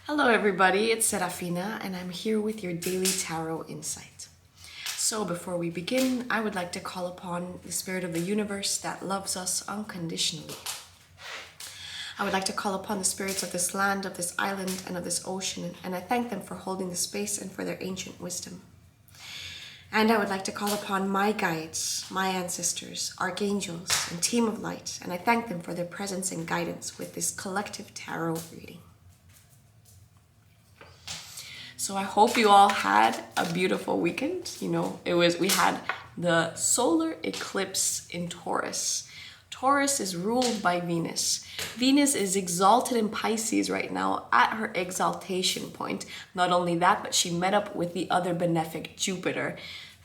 Hello everybody, it's Serafina and I'm here with your daily tarot insight. So before we begin, I would like to call upon the spirit of the universe that loves us unconditionally. I would like to call upon the spirits of this land, of this island, and of this ocean, and I thank them for holding the space and for their ancient wisdom. And I would like to call upon my guides, my ancestors, archangels, and team of light, and I thank them for their presence and guidance with this collective tarot reading. So I hope you all had a beautiful weekend. We had the solar eclipse in Taurus. Taurus is ruled by Venus. Venus is exalted in Pisces right now at her exaltation point. Not only that, but she met up with the other benefic Jupiter.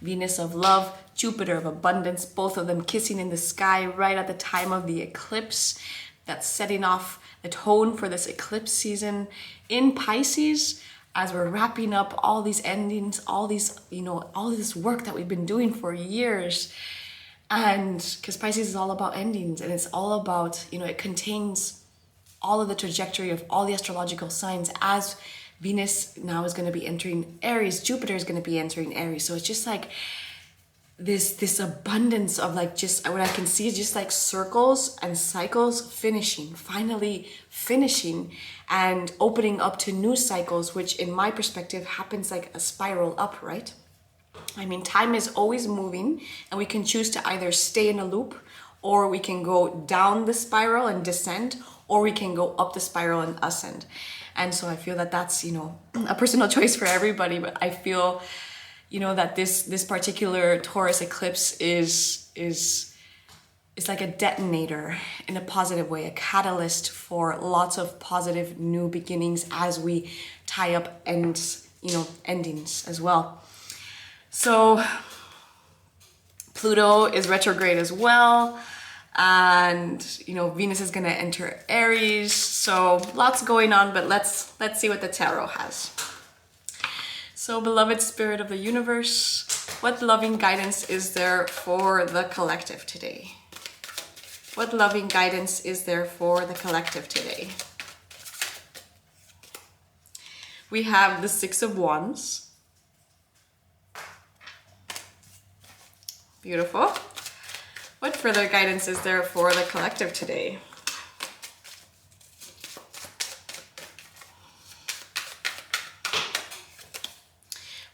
Venus of love, Jupiter of abundance, both of them kissing in the sky right at the time of the eclipse. That's setting off the tone for this eclipse season in Pisces. As we're wrapping up all these endings, all this work that we've been doing for years. And because Pisces is all about endings, and it's all about, it contains all of the trajectory of all the astrological signs. As Venus now is going to be entering Aries, Jupiter is going to be entering Aries. So it's just like this abundance of just what I can see is just like circles and cycles finally finishing and opening up to new cycles, which in my perspective happens like a spiral up, right? I mean, time is always moving and we can choose to either stay in a loop, or we can go down the spiral and descend, or we can go up the spiral and ascend. And so I feel that that's, a personal choice for everybody, but I feel that this particular Taurus eclipse is like a detonator in a positive way, a catalyst for lots of positive new beginnings as we tie up endings as well. So Pluto is retrograde as well, and Venus is going to enter Aries. So lots going on, but let's see what the tarot has. So, beloved spirit of the universe, what loving guidance is there for the collective today? What loving guidance is there for the collective today? We have the Six of Wands. Beautiful. What further guidance is there for the collective today?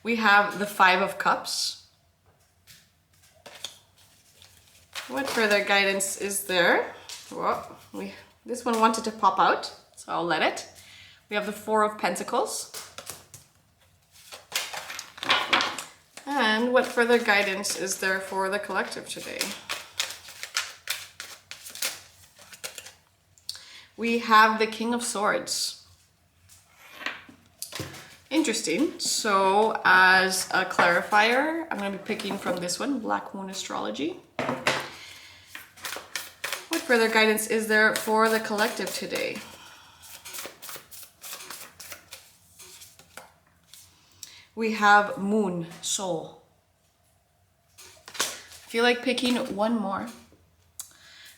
We have the Five of Cups. What further guidance is there? Well, this one wanted to pop out, so I'll let it. We have the Four of Pentacles. And what further guidance is there for the collective today? We have the King of Swords. Interesting. So as a clarifier, I'm going to be picking from this one, Black Moon Astrology. What further guidance is there for the collective today? We have Moon, Soul. I feel like picking one more.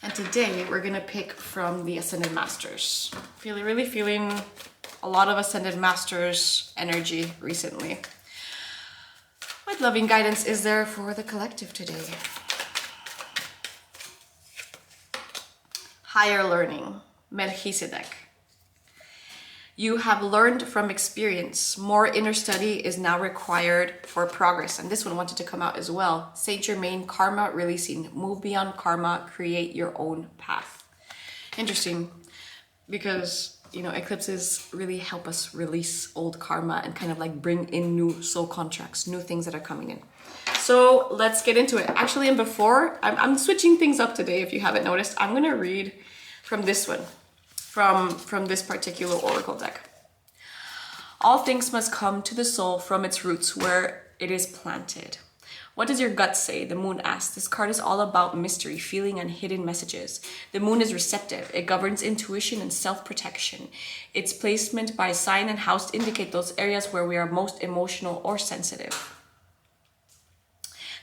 And today we're going to pick from the Ascended Masters. Really feeling a lot of Ascended Masters energy recently. What loving guidance is there for the collective today? Higher learning, Melchizedek. You have learned from experience. More inner study is now required for progress. And this one wanted to come out as well. Saint Germain, karma releasing. Move beyond karma, create your own path. Interesting, because eclipses really help us release old karma and kind of like bring in new soul contracts, new things that are coming in. So let's get into it. Actually, and before, I'm switching things up today. If you haven't noticed, I'm going to read from this one, from this particular oracle deck. All things must come to the soul from its roots where it is planted. What does your gut say? The moon asks. This card is all about mystery, feeling, and hidden messages. The moon is receptive. It governs intuition and self-protection. Its placement by sign and house indicate those areas where we are most emotional or sensitive.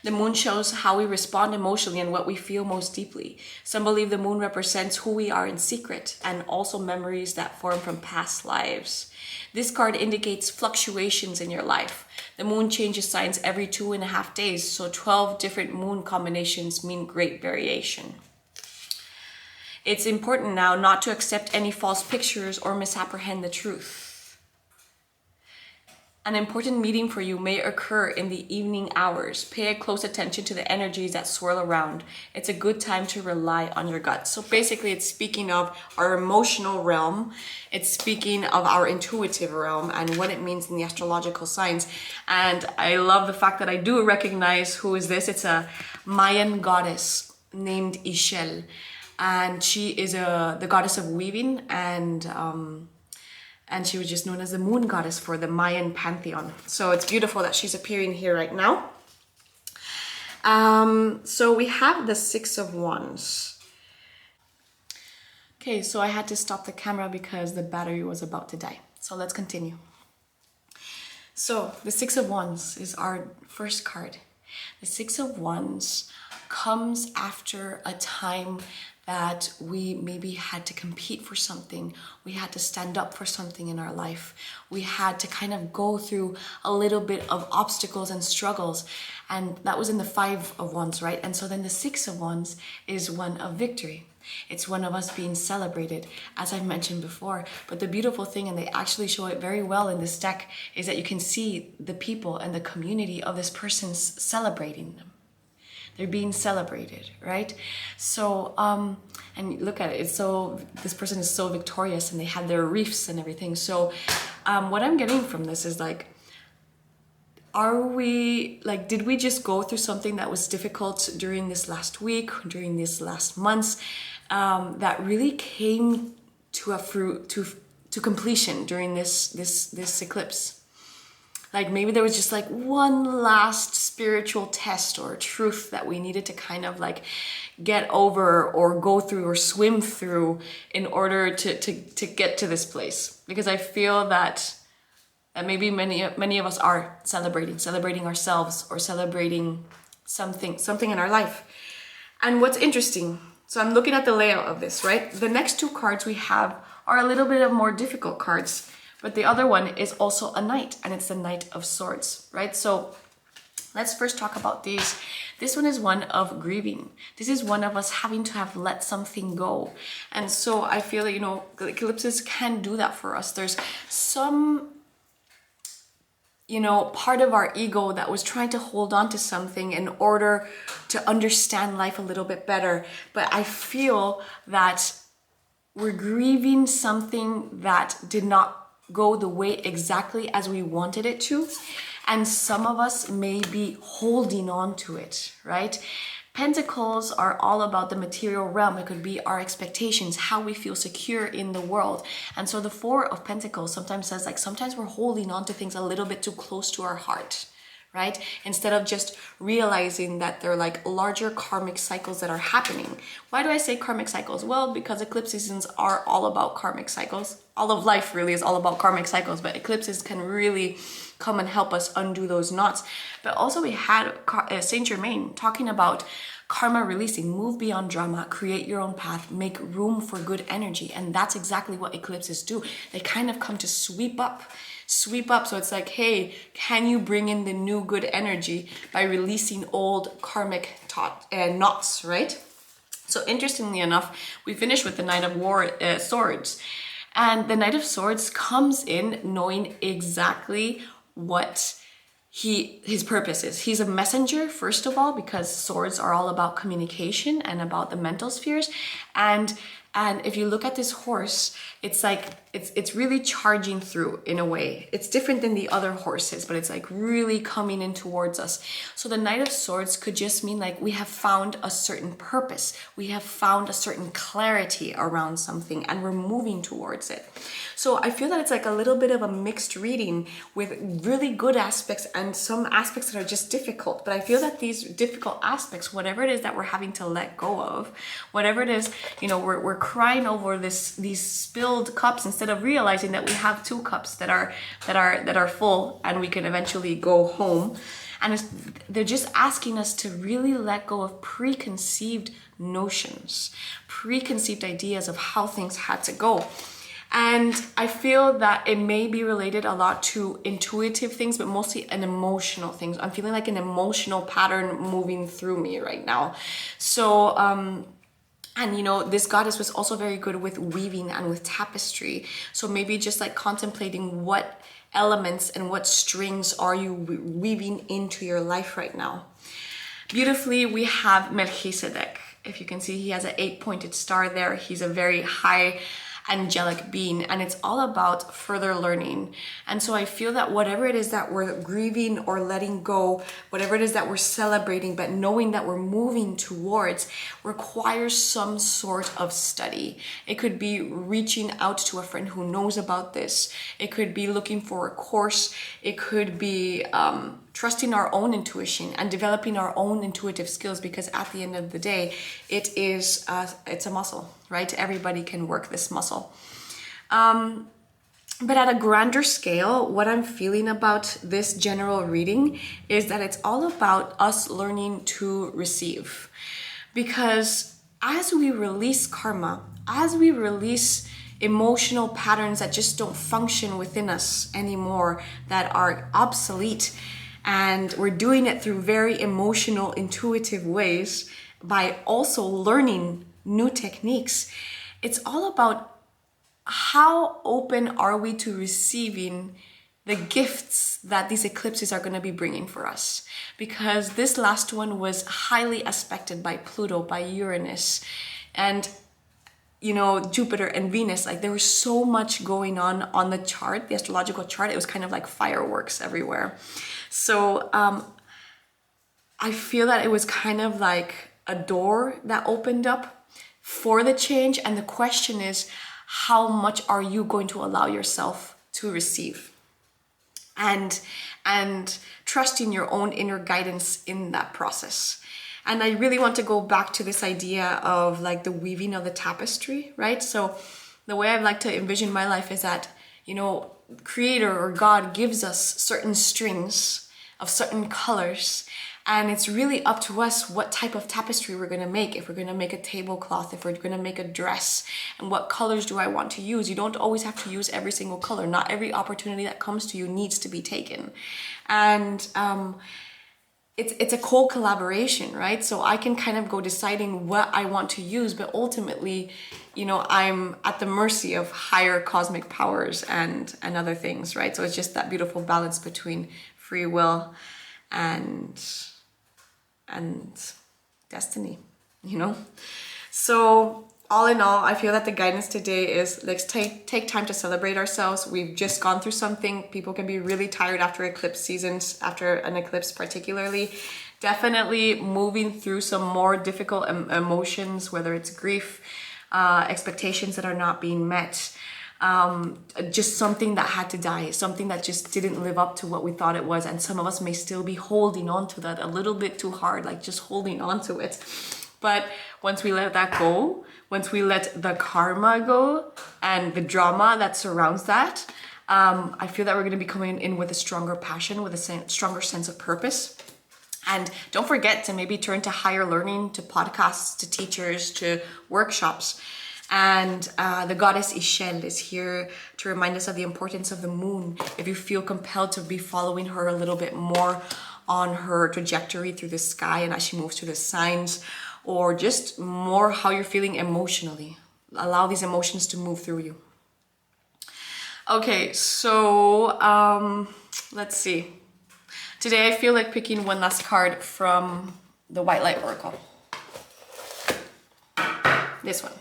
The moon shows how we respond emotionally and what we feel most deeply. Some believe the moon represents who we are in secret and also memories that form from past lives. This card indicates fluctuations in your life. The moon changes signs every 2.5 days, so 12 different moon combinations mean great variation. It's important now not to accept any false pictures or misapprehend the truth. An important meeting for you may occur in the evening hours. Pay close attention to the energies that swirl around. It's a good time to rely on your gut. So basically it's speaking of our emotional realm. It's speaking of our intuitive realm and what it means in the astrological signs. And I love the fact that I do recognize who is this. It's a Mayan goddess named Ixchel. And she is the goddess of weaving, and she was just known as the moon goddess for the Mayan pantheon. So it's beautiful that she's appearing here right now. So we have the Six of Wands. Okay, so I had to stop the camera because the battery was about to die. So let's continue. So the Six of Wands is our first card. The Six of Wands comes after a time that we maybe had to compete for something. We had to stand up for something in our life. We had to kind of go through a little bit of obstacles and struggles. And that was in the Five of Wands, right? And so then the Six of Wands is one of victory. It's one of us being celebrated, as I've mentioned before. But the beautiful thing, and they actually show it very well in this deck, is that you can see the people and the community of this person celebrating them. They're being celebrated, right? So, and look at it. It's so, this person is so victorious and they have their wreaths and everything. So what I'm getting from this is like, did we just go through something that was difficult during this last week, during this last months, that really came to completion during this eclipse? Like maybe there was just like one last spiritual test or truth that we needed to kind of like get over or go through or swim through in order to get to this place. Because I feel that maybe many of us are celebrating ourselves or celebrating something in our life. And what's interesting, so I'm looking at the layout of this, right? The next two cards we have are a little bit of more difficult cards. But the other one is also a knight, and it's the Knight of Swords, right? So let's first talk about these. This one is one of grieving. This is one of us having to have let something go. And so I feel that, eclipses can do that for us. There's some, part of our ego that was trying to hold on to something in order to understand life a little bit better. But I feel that we're grieving something that did not go the way exactly as we wanted it to, and some of us may be holding on to it, right? Pentacles are all about the material realm. It could be our expectations, how we feel secure in the world. And so the Four of Pentacles sometimes says like sometimes we're holding on to things a little bit too close to our heart, right? Instead of just realizing that they're like larger karmic cycles that are happening. Why do I say karmic cycles? Well, because eclipse seasons are all about karmic cycles. All of life really is all about karmic cycles, but eclipses can really come and help us undo those knots. But also we had Saint Germain talking about karma releasing, move beyond drama, create your own path, make room for good energy. And that's exactly what eclipses do. They kind of come to sweep up. So it's like, hey, can you bring in the new good energy by releasing old karmic knots, right? So interestingly enough, we finished with the Knight of Swords. And the Knight of Swords comes in knowing exactly what his purpose is. He's a messenger, first of all, because swords are all about communication and about the mental spheres. And if you look at this horse, it's like it's really charging through in a way. It's different than the other horses, but it's like really coming in towards us. So the Knight of Swords could just mean like we have found a certain purpose. We have found a certain clarity around something and we're moving towards it. So I feel that it's like a little bit of a mixed reading with really good aspects and some aspects that are just difficult. But I feel that these difficult aspects, whatever it is that we're having to let go of, whatever it is, we're crying over these spilled cups instead instead of realizing that we have two cups that are full and we can eventually go home. And they're just asking us to really let go of preconceived notions, preconceived ideas of how things had to go. And I feel that it may be related a lot to intuitive things, but mostly an emotional things. I'm feeling like an emotional pattern moving through me right now. So, and you know, this goddess was also very good with weaving and with tapestry. So maybe just like contemplating what elements and what strings are you weaving into your life right now. Beautifully, we have Melchizedek. If you can see, he has an 8-pointed star there. He's a very high angelic being, and it's all about further learning. And so I feel that whatever it is that we're grieving or letting go, whatever it is that we're celebrating, but knowing that we're moving towards, requires some sort of study. It could be reaching out to a friend who knows about this. It could be looking for a course. It could be trusting our own intuition and developing our own intuitive skills, because at the end of the day, it's a muscle, right? Everybody can work this muscle. But at a grander scale, what I'm feeling about this general reading is that it's all about us learning to receive. Because as we release karma, as we release emotional patterns that just don't function within us anymore, that are obsolete, and we're doing it through very emotional, intuitive ways by also learning new techniques, it's all about how open are we to receiving the gifts that these eclipses are going to be bringing for us. Because this last one was highly aspected by Pluto, by Uranus, and you know, Jupiter and Venus. Like, there was so much going on the chart, the astrological chart. It was kind of like fireworks everywhere. So I feel that it was kind of like a door that opened up for the change. And the question is, how much are you going to allow yourself to receive? And trusting your own inner guidance in that process. And I really want to go back to this idea of like the weaving of the tapestry, right? So the way I'd like to envision my life is that, you know, Creator or God gives us certain strings of certain colors, and it's really up to us what type of tapestry we're going to make. If we're going to make a tablecloth, if we're going to make a dress, and what colors do I want to use. You don't always have to use every single color. Not every opportunity that comes to you needs to be taken. And it's a co-collaboration, right? So I can kind of go deciding what I want to use, but ultimately, you know, I'm at the mercy of higher cosmic powers and other things, right? So it's just that beautiful balance between free will and destiny, you know? So all in all, I feel that the guidance today is, let's take time to celebrate ourselves. We've just gone through something. People can be really tired after eclipse seasons, after an eclipse particularly. Definitely moving through some more difficult emotions, whether it's grief, expectations that are not being met, just something that had to die, something that just didn't live up to what we thought it was. And some of us may still be holding on to that a little bit too hard, like just holding on to it. But once we let that go, once we let the karma go and the drama that surrounds that, I feel that we're going to be coming in with a stronger passion, with a stronger sense of purpose. And don't forget to maybe turn to higher learning, to podcasts, to teachers, to workshops. And the goddess Ishel is here to remind us of the importance of the moon. If you feel compelled to be following her a little bit more on her trajectory through the sky and as she moves through the signs, or just more how you're feeling emotionally. Allow these emotions to move through you. Okay, so let's see. Today I feel like picking one last card from the White Light Oracle. This one.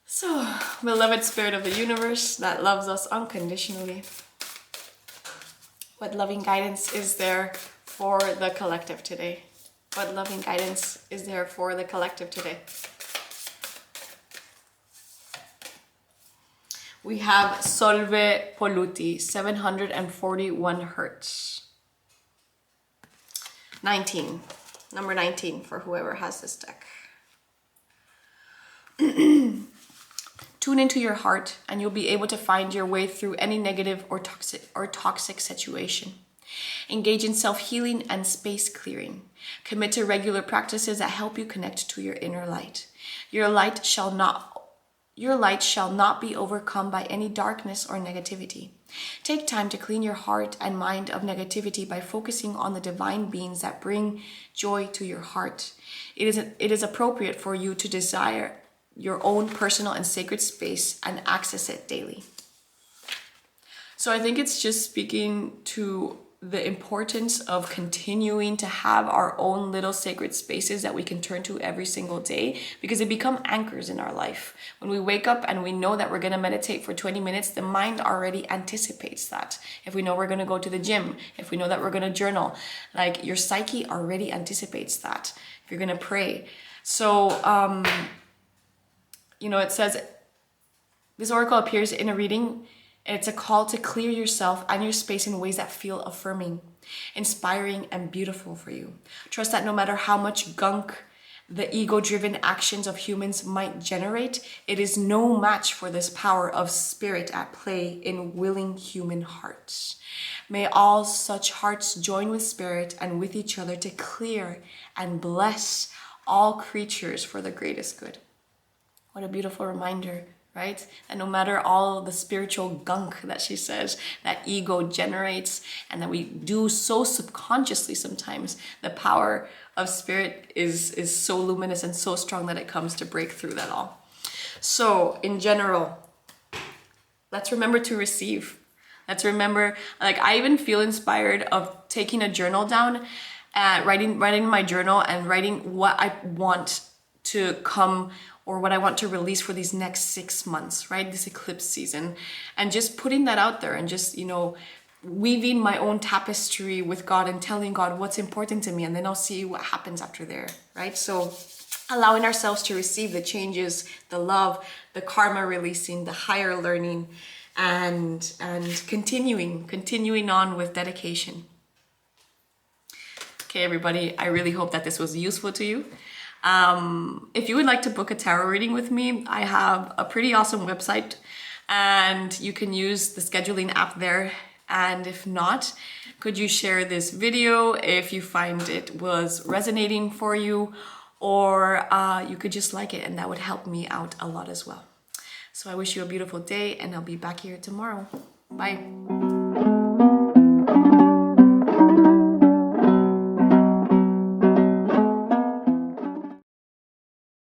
So, beloved spirit of the universe that loves us unconditionally, what loving guidance is there for the collective today? What loving guidance is there for the collective today? We have Solve Polluti, 741 hertz. 19, number 19 for whoever has this deck. Tune into your heart and you'll be able to find your way through any negative or toxic situation. Engage in self-healing and space clearing. Commit to regular practices that help you connect to your inner light. Your light shall not be overcome by any darkness or negativity. Take time to clean your heart and mind of negativity by focusing on the divine beings that bring joy to your heart. It is appropriate for you to desire your own personal and sacred space and access it daily. So I think it's just speaking to the importance of continuing to have our own little sacred spaces that we can turn to every single day, because they become anchors in our life. When we wake up and we know that we're going to meditate for 20 minutes, the mind already anticipates that. If we know we're going to go to the gym, if we know that we're going to journal, like your psyche already anticipates that. If you're going to pray. So, it says, this oracle appears in a reading. It's a call to clear yourself and your space in ways that feel affirming, inspiring, and beautiful for you. Trust that no matter how much gunk the ego-driven actions of humans might generate, it is no match for this power of spirit at play in willing human hearts. May all such hearts join with spirit and with each other to clear and bless all creatures for the greatest good. What a beautiful reminder, right? And no matter all the spiritual gunk that she says that ego generates and that we do so subconsciously sometimes, the power of spirit is so luminous and so strong that it comes to break through that all. So in general, let's remember to receive. Let's remember, like, I even feel inspired of taking a journal down, writing my journal and writing what I want to come or what I want to release for these next 6 months, right? This eclipse season. And just putting that out there and just, weaving my own tapestry with God and telling God what's important to me. And then I'll see what happens after there, right? So allowing ourselves to receive the changes, the love, the karma releasing, the higher learning, and continuing on with dedication. Okay, everybody, I really hope that this was useful to you. If you would like to book a tarot reading with me, I have a pretty awesome website and you can use the scheduling app there. And if not, could you share this video if you find it was resonating for you, or you could just like it and that would help me out a lot as well. So I wish you a beautiful day and I'll be back here tomorrow. Bye.